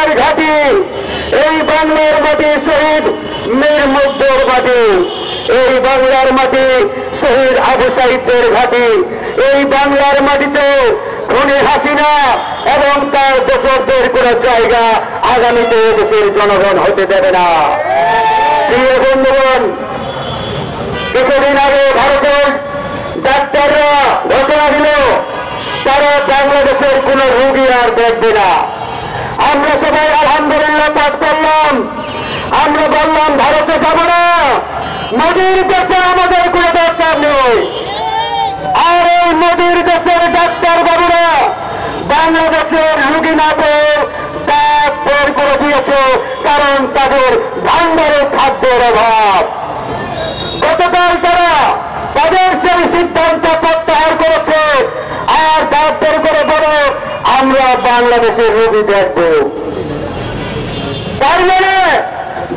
রক্তের ঘাঁটি, এই বাংলার মাটি শহীদ মীর মুগ্ধর মাটি, এই বাংলার মাটি শহীদ আবু সাঈদের ঘাঁটি। এই বাংলার মাটিতে খুনি হাসিনা এবং তার দোসরদের কোন জায়গা আগামীতে দেশের জনগণ হতে দেবে না। প্রিয় বন্ধুগণ, কিছুদিন আগে ভারতের ডাক্তাররা ঘোষণা দিল তারা বাংলাদেশের কোন রোগী আর দেখবে না। আমরা সবাই আলহামদুলিল্লাহ পাঠ করলাম। আমরা বললাম ভারতে যাব না, মোদির দেশে আমাদের কোনো দরকার নেই। আর এই মোদির দেশের ডাক্তার বাবুরা বাংলাদেশের রোগী না পেয়ে দাঁত বের করে দিয়েছে, কারণ তাদের ভান্ডারে খাদ্যের অভাব। গতকাল তারা তাদের সেই সিদ্ধান্ত প্রত্যাহার করেছে আর দাঁত বের করে বলে আমরা বাংলাদেশের রোগী দেখব। তার মানে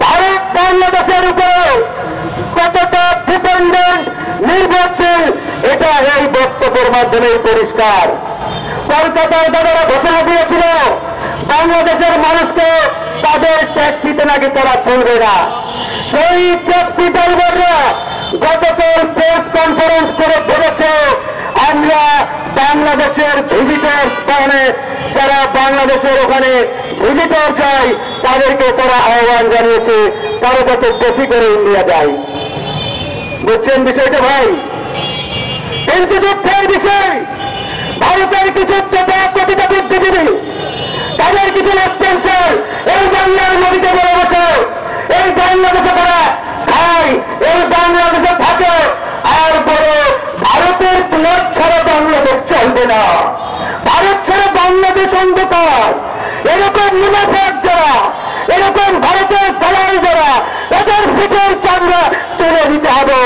ভারত বাংলাদেশের উপর কতটা ডিপেন্ডেন্ট, নির্ভরশীল, এটা এই বক্তব্যের মাধ্যমে পরিষ্কার। কলকাতায় তারা ঘোষণা দিয়েছিল বাংলাদেশের মানুষকে তাদের ট্যাক্সিতে নাকি তারা তুলবে না। সেই ট্যাক্সি ড্রাইভাররা গতকাল প্রেস কনফারেন্স করে বলেছে আমরা বাংলাদেশের ভিজিটার্স, মানে যারা বাংলাদেশের ওখানে ভিজিটর যায় তাদেরকে তারা আহ্বান জানিয়েছে তারা যাতে বেশি করে ইন্ডিয়া যায়। বুঝছেন বিষয়টা ভাই? কিন্তু দুঃখের বিষয় ভারতের কিছু তথাকথিত বুদ্ধিজীবী, তাদের কিছু লেফটেন্যান্ট এই বাংলার নদীতে বলে বসে এই বাংলাদেশে তারা খায়, এই বাংলাদেশে থাকে আর বড় ভারতের প্লেট ছাড়া বাংলাদেশ চলবে না, ভারত ছাড়া বাংলাদেশ অন্ধকার। এরকম মুনাফাক যারা, এরকম ভারতের দালাল যারা, এদের পিঠের চামড়া তুলে দিতে হবে।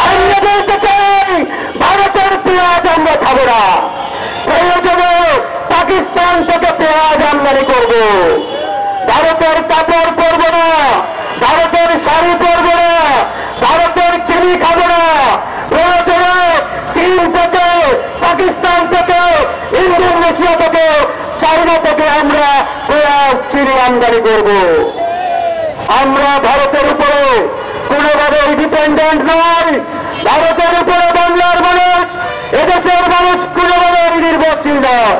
আমরা বলতে চাই ভারতের পেঁয়াজ আমরা খাবো না, প্রয়োজনে পাকিস্তান থেকে পেঁয়াজ আমদানি করব। ভারতের কাপড় পরবো না, ভারতের শাড়ি পরবো না, ভারতের চিনি খাবো না। প্রয়োজনে চীন থেকে, পাকিস্তান থেকে, ইন্দোনেশিয়া থেকে, চাইনা থেকে আমরা পেঁয়াজ চিনি আমদানি করব। আমরা ভারতের উপরে কোনোভাবে ডিপেন্ডেন্ট নয়। ভারতের উপরে বাংলার মানুষ, এদেশের মানুষ কোনোভাবে নির্ভরশীল নয়।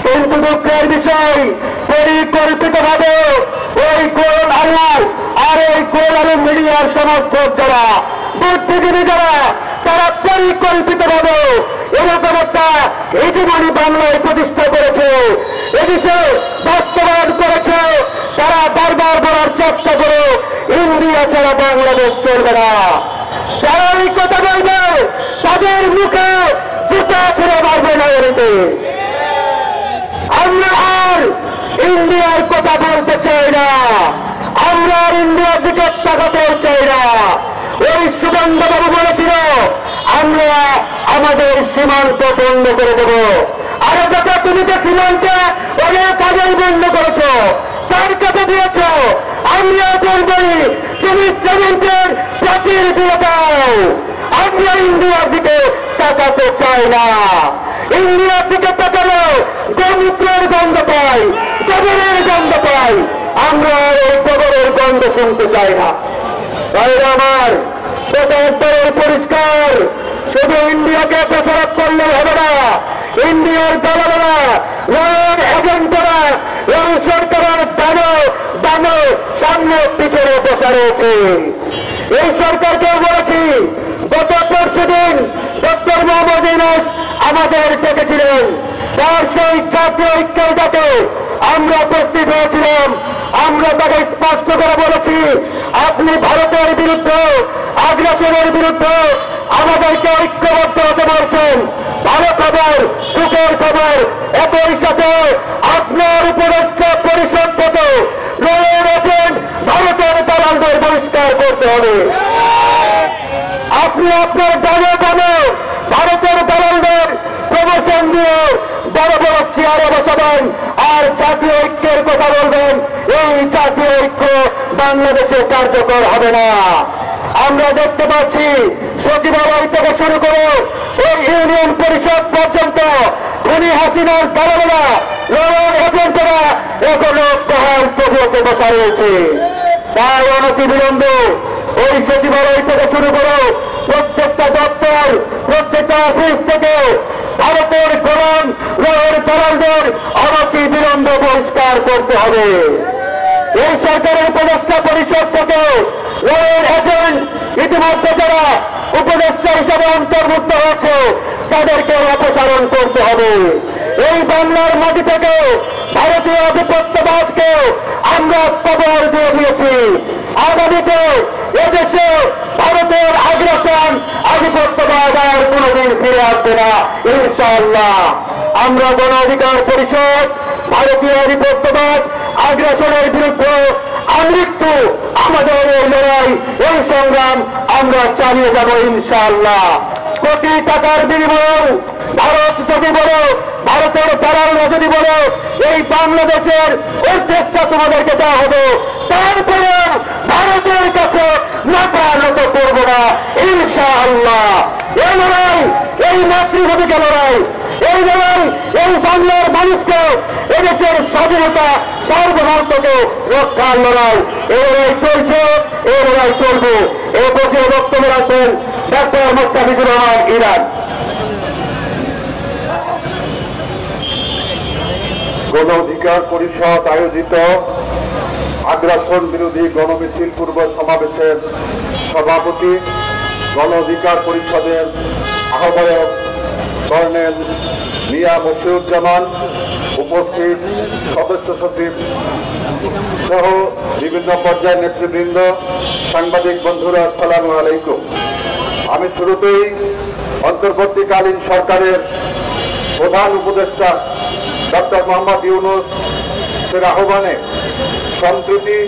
কিন্তু দুঃখের বিষয় পরিকল্পিতভাবে ওই কোল আলু আর ওই কোল আলু মিডিয়ার সমর্থক যারা, বুদ্ধিজীবী যারা, তারা পরিকল্পিতভাবে এরকম একটা হেজিমনি বাংলায় প্রতিষ্ঠা করেছে, এদেশে বাস্তবায়ন করেছে। তারা বারবার বলার চেষ্টা করে ইন্ডিয়া ছাড়া বাংলাদেশ চলবে না। যারা এই কথা বলবে তাদের মুখে জুতা ছেড়ে মারবে না। আমরা আর ইন্ডিয়ার কথা বলতে চাই না, আমরা আর ইন্ডিয়ার দিকে তাকাতে চাই না। ওই সুগন্ধবাবু বলেছিল আমরা আমাদের সীমান্ত বন্ধ করে দেব। আরে কথা, তুমি তো সীমান্তে অনেক আগেই বন্ধ করেছ, তার কথা দিয়েছ। আমরা বলবই তুমি সীমান্তের প্রাচীর দিয়ে দাও। আমরা ইন্ডিয়ার দিকে তাকাতে চাই না। ইন্ডিয়ার দিকে তাকালে গোমূত্রের গন্ধ পাই, গোবরের গন্ধ পাই। আমরা এই গোবরের গন্ধ শুনতে চাই না। ভাইরা আমার, প্রচার পরিষ্কার, শুধু ইন্ডিয়াকে প্রচার করলে হবে না। ইন্ডিয়ার দলালেরা, রয়ের এজেন্টরা এই সরকারের দানে সামনে পিছনে বসা রয়েছে। এই সরকারকে বলেছি, গত পরশুদিন ডক্টর মোহাম্মদ ইউনূস আমাদের ডেকেছিলেন, তার সেই জাতীয় ঐক্যের ডাকে আমরা উপস্থিত হয়েছিলাম। আমরা তাকে স্পষ্ট করে বলেছি, আপনি ভারতের বিরুদ্ধে, আগ্রাসনের বিরুদ্ধে আমাদেরকে ঐক্যবদ্ধ হতে বলছেন। ভালো খবর, সুখের খবর, একই সাথে আপনার উপদেষ্টা পরিষদ থেকে রয়েছেন ভারতের দালালদের বহিষ্কার করতে হবে। আপনি আপনার দলে দলে ভারতের দালালদের প্রমোশন দিয়ে বড় বড় চেয়ারে বসাবেন আর জাতীয় ঐক্যের কথা বলবেন। এই জাতীয় ঐক্য বাংলাদেশে কার্যকর হবে না। আমরা দেখতে পাচ্ছি সচিবালয় থেকে শুরু করে এই ইউনিয়ন পরিষদ পর্যন্ত খুনি হাসিনার দালালেরা, রয়ের এজেন্টরা এখনো বহাল তবিয়তে বসা রয়েছে। তাই অনতিবিলম্বে ওই সচিবালয় থেকে শুরু করে প্রত্যেকটা দপ্তর, প্রত্যেকটা অফিস থেকে ভারতের গোলাম রয়ের দালালদের অনতিবিলম্বে বহিষ্কার করতে হবে। এই সরকারের উপদেষ্টা পরিষদ থেকে রয়ের এজেন্ট ইতিমধ্যে যারা উপদেষ্টা হিসেবে অন্তর্ভুক্ত হয়েছে তাদেরকে অপসারণ করতে হবে। এই বাংলার মাটি থেকে ভারতীয় আধিপত্যবাদকে আমরা কবর দিয়ে দিয়েছি। আগামীতে এদেশে ভারতের আগ্রাসন, আধিপত্যবাদ আর কোনদিন ফিরে আসবে না ইনশাআল্লাহ। আমরা গণ অধিকার পরিষদ ভারতীয় আধিপত্যবাদ আগ্রাসনের বিরুদ্ধে আমৃত্যু আমাদের এই লড়াই, এই সংগ্রাম আমরা চালিয়ে যাব ইনশাআল্লাহ। কোটি টাকার বিনিময়ে ভারত যদি বলো, ভারতের দালালরা যদি বলো এই বাংলাদেশের অর্ধেকটা তোমাদেরকে দেওয়া হবে, তারপরে ভারতের কাছে মাথা নত করবো না ইনশাআল্লাহ। এই লড়াই, এই মাতৃভূমিকে লড়াই, এই লড়াই এই বাংলার মানুষকে, এদেশের স্বাধীনতা সার্বভৌমত্বকে রক্ষার লড়াই। এই লড়াই চলছে, এই লড়াই চলবে। এই বছর বক্তব্য রাখবেন ডক্টর মোস্তাফিজুর রহমান ইরান। গণ অধিকার পরিষদ আয়োজিত আগ্রাসন বিরোধী গণমিছিল পূর্ব সমাবেশের সভাপতি, গণ অধিকার পরিষদের আহ্বায়ক কর্নেল মিয়া মশিউজ্জামান, উপস্থিত সদস্য সচিব সহ বিভিন্ন পর্যায়ের নেতৃবৃন্দ, সাংবাদিক বন্ধুরা, আসসালামু আলাইকুম। আমি শুরুতেই অন্তর্বর্তীকালীন সরকারের প্রধান উপদেষ্টা ডক্টর মোহাম্মদ ইউনূসের আহ্বানে সম্প্রীতি,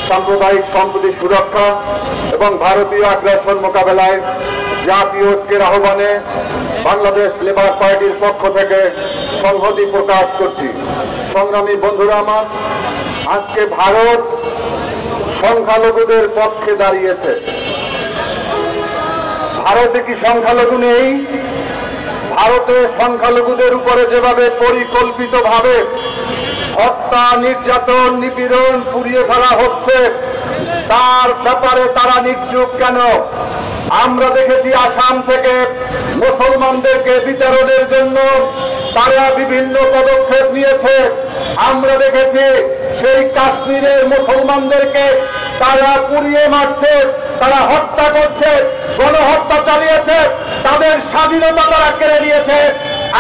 সাম্প্রদায়িক সম্প্রীতি সুরক্ষা এবং ভারতীয় আগ্রাসন মোকাবেলায় জাতীয় ঐক্যের আহ্বানে বাংলাদেশ লেবার পার্টির পক্ষ থেকে সংহতি প্রকাশ করছি। সংগ্রামী বন্ধুরা আমার, আজকে ভারত সংখ্যালঘুদের পক্ষে দাঁড়িয়েছে। ভারতে কি সংখ্যালঘু নেই? ভারতে সংখ্যালঘুদের উপরে যেভাবে পরিকল্পিতভাবে হত্যা, নির্যাতন, নিপীড়ন, পুড়িয়ে ফেলা হচ্ছে, তার ব্যাপারে তারা নিশ্চুপ কেন? আমরা দেখেছি আসাম থেকে মুসলমানদেরকে বিতরণের জন্য তারা বিভিন্ন পদক্ষেপ নিয়েছে। আমরা দেখেছি সেই কাশ্মীরের মুসলমানদেরকে তারা পুড়িয়ে মারছে, তারা হত্যা করছে, গণহত্যা চালিয়েছে, তাদের স্বাধীনতা তারা কেড়ে নিয়েছে।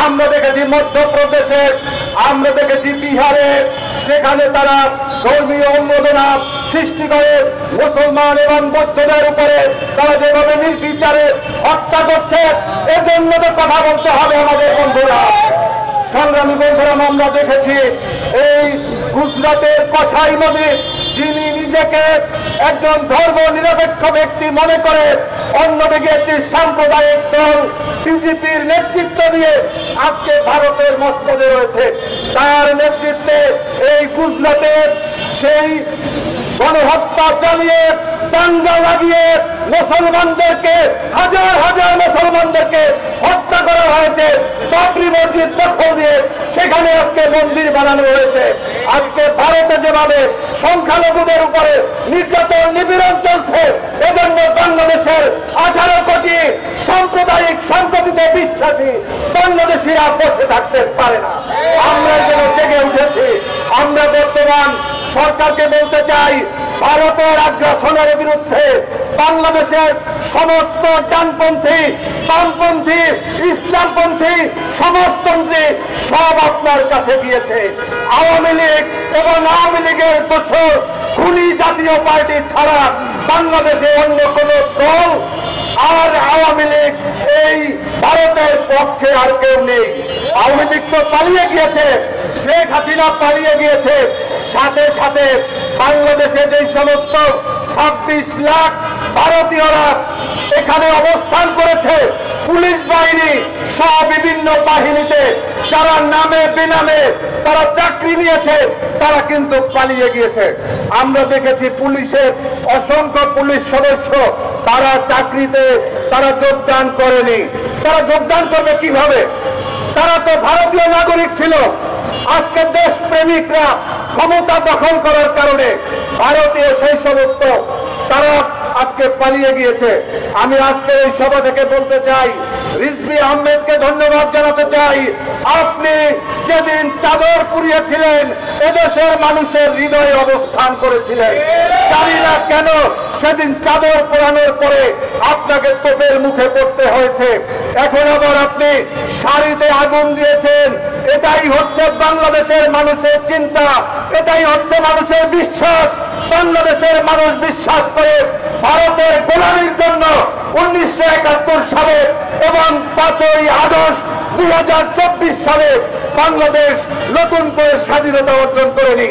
আমরা দেখেছি মধ্যপ্রদেশে, আমরা দেখেছি বিহারে, সেখানে তারা ধর্মীয় উন্মোদনা সৃষ্টি করে মুসলমান এবং বৌদ্ধদের উপরে তারা যেভাবে নির্বিচারে হত্যা করছে, এজন্য তো কথা বলতে হবে আমাদের বন্ধুরা। সংগ্রামী বন্ধুরা, আমরা দেখেছি এই গুজরাটের কসাই মজিদ, যিনি নিজেকে একজন ধর্ম নিরপেক্ষ ব্যক্তি মনে করে, অন্যদিকে একটি সাম্প্রদায়িক দল বিজেপির নেতৃত্ব দিয়ে আজকে ভারতের মস্তদে রয়েছে। তার নেতৃত্বে এই গুজরাটের সেই গণহত্যা চালিয়ে, দাঙ্গা লাগিয়ে মুসলমানদেরকে, হাজার হাজার মুসলমানদেরকে হত্যা করা হয়েছে। বাবরি মসজিদ দখল দিয়ে সেখানে আজকে মন্দির বানানো হয়েছে। আজকে ভারতে যেভাবে সংখ্যালঘুদের উপরে নির্যাতন, নিপীড়ন চলছে, এজন্য বাংলাদেশের 18 কোটি সাম্প্রদায়িক সম্প্রীতিতে বিশ্বাসী বাংলাদেশিরা বসে থাকতে পারে না। আমরা যেন জেগে উঠেছি। আমরা বর্তমান সরকারকে বলতে চাই, ভারতের আগ্রাসনের বিরুদ্ধে বাংলাদেশের সমস্ত ডানপন্থী, বামপন্থী, ইসলামপন্থী সমাজতন্ত্রী সব আপনার কাছে গিয়েছে। আওয়ামী লীগ এবং আওয়ামী লীগের দোসর খুনি জাতীয় পার্টি ছাড়া বাংলাদেশে অন্য কোন দল আর আওয়ামী লীগ এই ভারতের পক্ষে আর কেউ নেই। আওয়ামী লীগ তো পালিয়ে গিয়েছে, শেখ হাসিনা পালিয়ে গিয়েছে, সাথে সাথে বাংলাদেশে যে সমস্ত 26 লাখ ভারতীয়রা এখানে অবস্থান করেছে, পুলিশ বাহিনী সহ বিভিন্ন বাহিনীতে যারা নামে বেনামে তারা চাকরি নিয়েছে, তারা কিন্তু পালিয়ে গিয়েছে। আমরা দেখেছি পুলিশের অসংখ্য পুলিশ সদস্য তারা চাকরিতে তারা যোগদান করেনি। তারা যোগদান করবে কিভাবে? তারা তো ভারতীয় নাগরিক ছিল, আজকে দেশপ্রেমিকরা ক্ষমতা দখল করার কারণে ভারতীয় সেই সমস্ত তারা আজকে পালিয়ে গিয়েছে। আমি আজকে এই সভা থেকে বলতে চাই, রিজভী আহমেদকে ধন্যবাদ জানাতে চাই। আপনি যেদিন চাদর পুড়িয়েছিলেন এদেশের মানুষের হৃদয়ে অবস্থান করেছিলেন। জানি না কেন সেদিন চাদর পোড়ানোর পরে আপনাকে তোপের মুখে পড়তে হয়েছে। এখন আবার আপনি শাড়িতে আগুন দিয়েছেন। এটাই হচ্ছে বাংলাদেশের মানুষের চিন্তা, এটাই হচ্ছে মানুষের বিশ্বাস। বাংলাদেশের মানুষ বিশ্বাস করে ভারতের গোলামির জন্য 1971 সালে এবং 5ই আগস্ট 2024 সালে বাংলাদেশ নতুন করে স্বাধীনতা অর্জন করেনি।